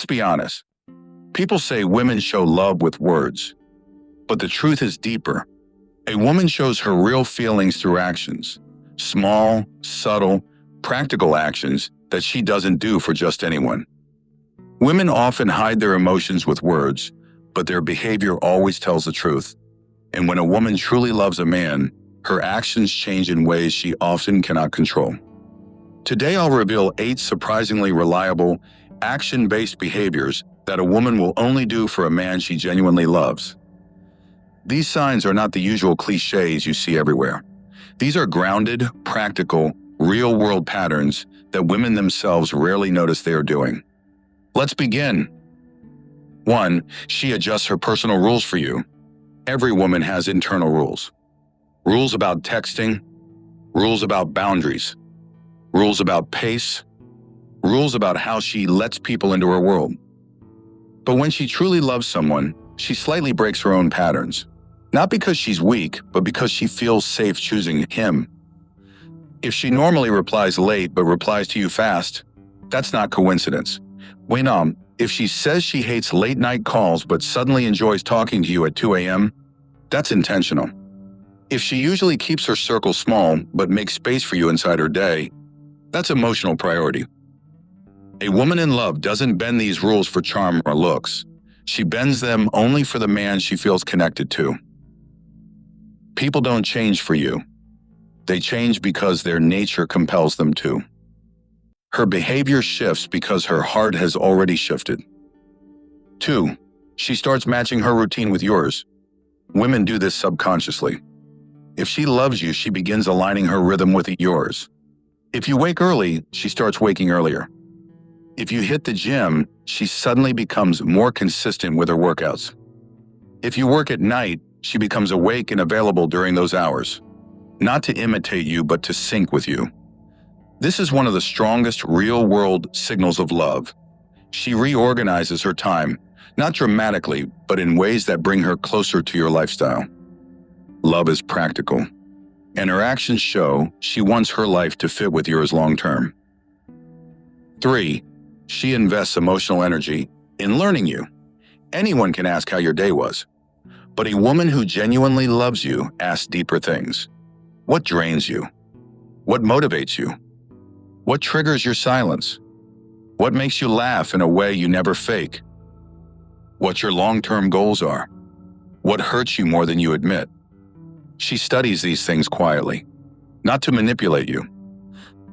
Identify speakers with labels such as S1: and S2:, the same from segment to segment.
S1: Let's be honest. People say women show love with words, but the truth is deeper. A woman shows her real feelings through actions, small, subtle, practical actions that she doesn't do for just anyone. Women often hide their emotions with words, but their behavior always tells the truth. And when a woman truly loves a man, her actions change in ways she often cannot control. Today I'll reveal 8 surprisingly reliable, action-based behaviors that a woman will only do for a man she genuinely loves. These signs are not the usual cliches you see everywhere. These are grounded, practical, real-world patterns that women themselves rarely notice they are doing. Let's begin. 1. She adjusts her personal rules for you. Every woman has internal rules. Rules about texting, rules about boundaries, rules about pace, rules about how she lets people into her world. But when she truly loves someone, she slightly breaks her own patterns. Not because she's weak, but because she feels safe choosing him. If she normally replies late but replies to you fast, that's not coincidence. If she says she hates late-night calls but suddenly enjoys talking to you at 2 a.m., that's intentional. If she usually keeps her circle small but makes space for you inside her day, that's emotional priority. A woman in love doesn't bend these rules for charm or looks. She bends them only for the man she feels connected to. People don't change for you. They change because their nature compels them to. Her behavior shifts because her heart has already shifted. 2. She starts matching her routine with yours. Women do this subconsciously. If she loves you, she begins aligning her rhythm with yours. If you wake early, she starts waking earlier. If you hit the gym, she suddenly becomes more consistent with her workouts. If you work at night, she becomes awake and available during those hours. Not to imitate you, but to sync with you. This is one of the strongest real-world signals of love. She reorganizes her time, not dramatically, but in ways that bring her closer to your lifestyle. Love is practical, and her actions show she wants her life to fit with yours long-term. 3. She invests emotional energy in learning you. Anyone can ask how your day was, but a woman who genuinely loves you asks deeper things. What drains you? What motivates you? What triggers your silence? What makes you laugh in a way you never fake? What your long-term goals are? What hurts you more than you admit? She studies these things quietly, not to manipulate you,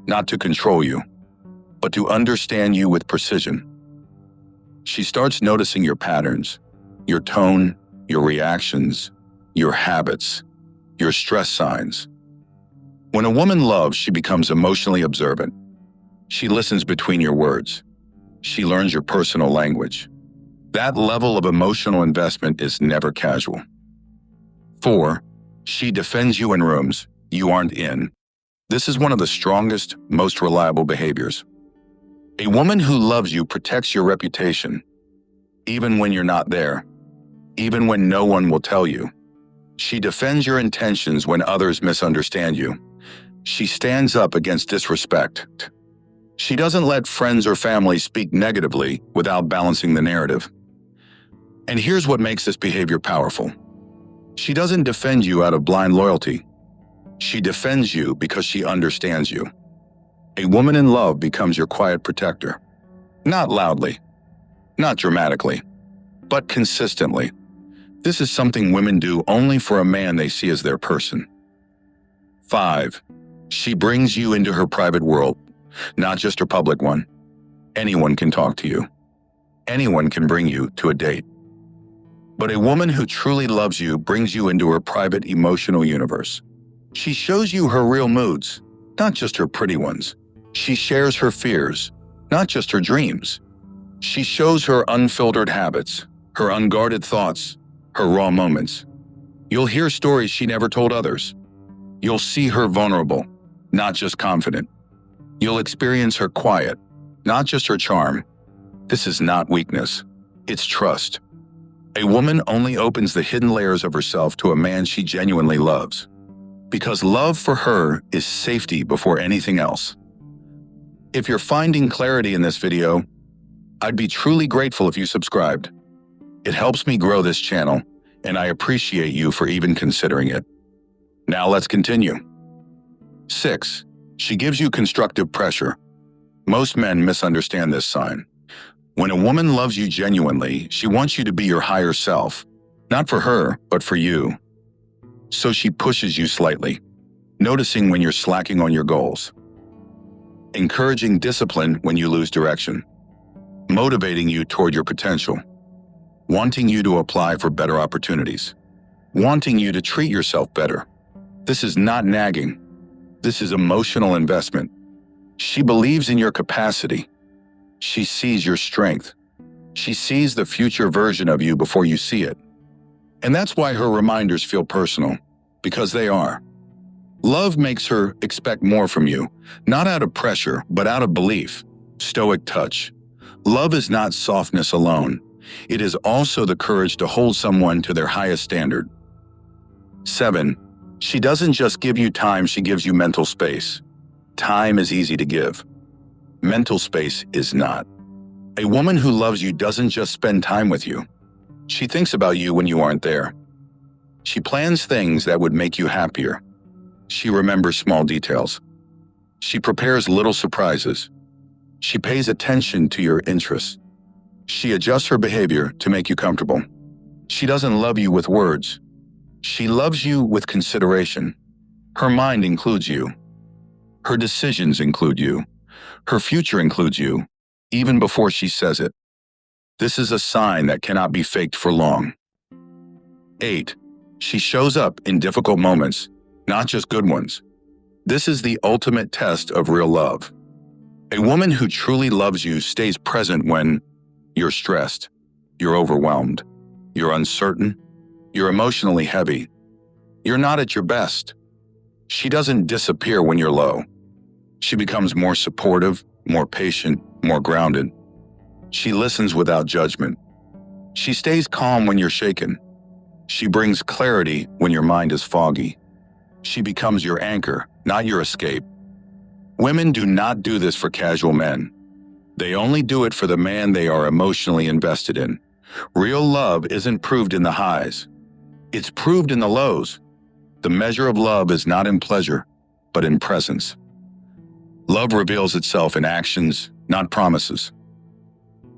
S1: not to control you, but to understand you with precision. She starts noticing your patterns, your tone, your reactions, your habits, your stress signs. When a woman loves, she becomes emotionally observant. She listens between your words. She learns your personal language. That level of emotional investment is never casual. 4. She defends you in rooms you aren't in. This is one of the strongest, most reliable behaviors. A woman who loves you protects your reputation, even when you're not there, even when no one will tell you. She defends your intentions when others misunderstand you. She stands up against disrespect. She doesn't let friends or family speak negatively without balancing the narrative. And here's what makes this behavior powerful. She doesn't defend you out of blind loyalty. She defends you because she understands you. A woman in love becomes your quiet protector. Not loudly, not dramatically, but consistently. This is something women do only for a man they see as their person. 5. She brings you into her private world, not just her public one. Anyone can talk to you. Anyone can bring you to a date. But a woman who truly loves you brings you into her private emotional universe. She shows you her real moods, not just her pretty ones. She shares her fears, not just her dreams. She shows her unfiltered habits, her unguarded thoughts, her raw moments. You'll hear stories she never told others. You'll see her vulnerable, not just confident. You'll experience her quiet, not just her charm. This is not weakness, it's trust. A woman only opens the hidden layers of herself to a man she genuinely loves, because love for her is safety before anything else. If you're finding clarity in this video, I'd be truly grateful if you subscribed. It helps me grow this channel, and I appreciate you for even considering it. Now let's continue. 6. She gives you constructive pressure. Most men misunderstand this sign. When a woman loves you genuinely, she wants you to be your higher self, not for her, but for you. So she pushes you slightly, noticing when you're slacking on your goals, encouraging discipline when you lose direction, motivating you toward your potential, wanting you to apply for better opportunities, wanting you to treat yourself better. This is not nagging. This is emotional investment. She believes in your capacity. She sees your strength. She sees the future version of you before you see it. And that's why her reminders feel personal, because they are. Love makes her expect more from you, not out of pressure, but out of belief. Stoic touch. Love is not softness alone. It is also the courage to hold someone to their highest standard. 7. She doesn't just give you time, she gives you mental space. Time is easy to give. Mental space is not. A woman who loves you doesn't just spend time with you. She thinks about you when you aren't there. She plans things that would make you happier. She remembers small details. She prepares little surprises. She pays attention to your interests. She adjusts her behavior to make you comfortable. She doesn't love you with words. She loves you with consideration. Her mind includes you. Her decisions include you. Her future includes you, even before she says it. This is a sign that cannot be faked for long. 8. She shows up in difficult moments, not just good ones. This is the ultimate test of real love. A woman who truly loves you stays present when you're stressed, you're overwhelmed, you're uncertain, you're emotionally heavy, you're not at your best. She doesn't disappear when you're low. She becomes more supportive, more patient, more grounded. She listens without judgment. She stays calm when you're shaken. She brings clarity when your mind is foggy. She becomes your anchor, not your escape. Women do not do this for casual men. They only do it for the man they are emotionally invested in. Real love isn't proved in the highs. It's proved in the lows. The measure of love is not in pleasure, but in presence. Love reveals itself in actions, not promises.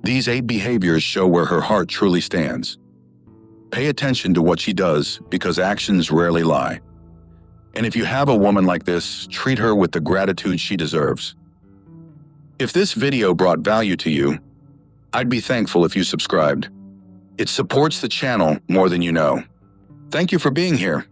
S1: These 8 behaviors show where her heart truly stands. Pay attention to what she does, because actions rarely lie. And if you have a woman like this, treat her with the gratitude she deserves. If this video brought value to you, I'd be thankful if you subscribed. It supports the channel more than you know. Thank you for being here.